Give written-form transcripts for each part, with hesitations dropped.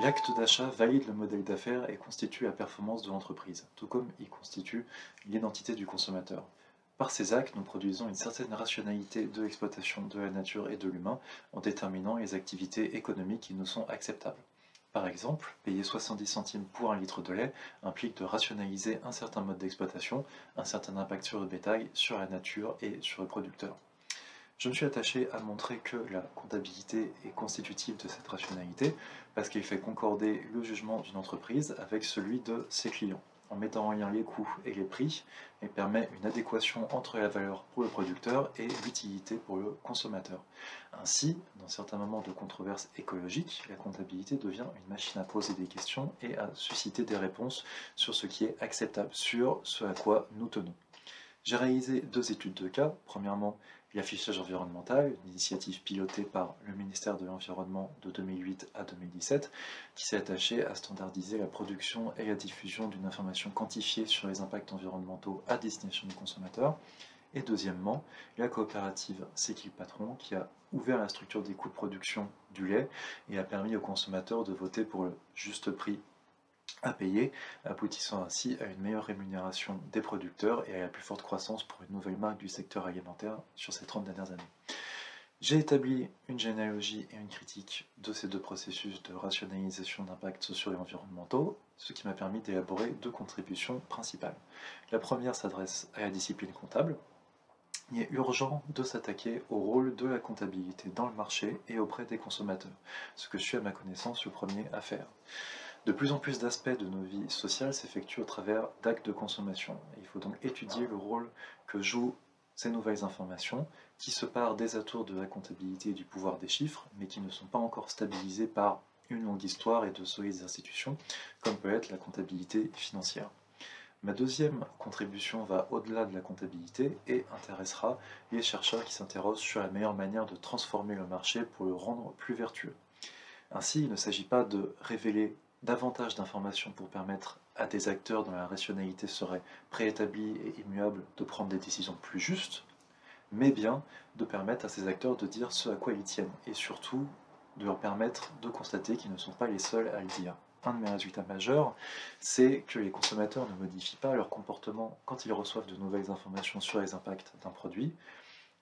L'acte d'achat valide le modèle d'affaires et constitue la performance de l'entreprise, tout comme il constitue l'identité du consommateur. Par ces actes, nous produisons une certaine rationalité de l'exploitation de la nature et de l'humain en déterminant les activités économiques qui nous sont acceptables. Par exemple, payer 70 centimes pour un litre de lait implique de rationaliser un certain mode d'exploitation, un certain impact sur le bétail, sur la nature et sur le producteur. Je me suis attaché à montrer que la comptabilité est constitutive de cette rationalité parce qu'il fait concorder le jugement d'une entreprise avec celui de ses clients. En mettant en lien les coûts et les prix, elle permet une adéquation entre la valeur pour le producteur et l'utilité pour le consommateur. Ainsi, dans certains moments de controverse écologique, la comptabilité devient une machine à poser des questions et à susciter des réponses sur ce qui est acceptable, sur ce à quoi nous tenons. J'ai réalisé deux études de cas. Premièrement, l'affichage environnemental, une initiative pilotée par le ministère de l'Environnement de 2008 à 2017, qui s'est attaché à standardiser la production et la diffusion d'une information quantifiée sur les impacts environnementaux à destination du consommateur. Et deuxièmement, la coopérative C'est qui le patron, qui a ouvert la structure des coûts de production du lait et a permis aux consommateurs de voter pour le juste prix à payer, aboutissant ainsi à une meilleure rémunération des producteurs et à la plus forte croissance pour une nouvelle marque du secteur alimentaire sur ces 30 dernières années. J'ai établi une généalogie et une critique de ces deux processus de rationalisation d'impacts sociaux et environnementaux, ce qui m'a permis d'élaborer deux contributions principales. La première s'adresse à la discipline comptable. Il est urgent de s'attaquer au rôle de la comptabilité dans le marché et auprès des consommateurs, ce que je suis à ma connaissance le premier à faire. De plus en plus d'aspects de nos vies sociales s'effectuent au travers d'actes de consommation. Il faut donc étudier le rôle que jouent ces nouvelles informations, qui se partent des atours de la comptabilité et du pouvoir des chiffres, mais qui ne sont pas encore stabilisés par une longue histoire et de solides institutions, comme peut être la comptabilité financière. Ma deuxième contribution va au-delà de la comptabilité et intéressera les chercheurs qui s'interrogent sur la meilleure manière de transformer le marché pour le rendre plus vertueux. Ainsi, il ne s'agit pas de révéler davantage d'informations pour permettre à des acteurs dont la rationalité serait préétablie et immuable de prendre des décisions plus justes, mais bien de permettre à ces acteurs de dire ce à quoi ils tiennent, et surtout de leur permettre de constater qu'ils ne sont pas les seuls à le dire. Un de mes résultats majeurs, c'est que les consommateurs ne modifient pas leur comportement quand ils reçoivent de nouvelles informations sur les impacts d'un produit.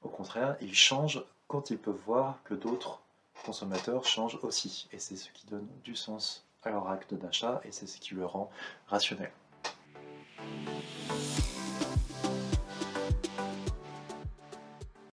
Au contraire, ils changent quand ils peuvent voir que d'autres consommateurs changent aussi. Et c'est ce qui donne du sens à leur acte d'achat et c'est ce qui le rend rationnel.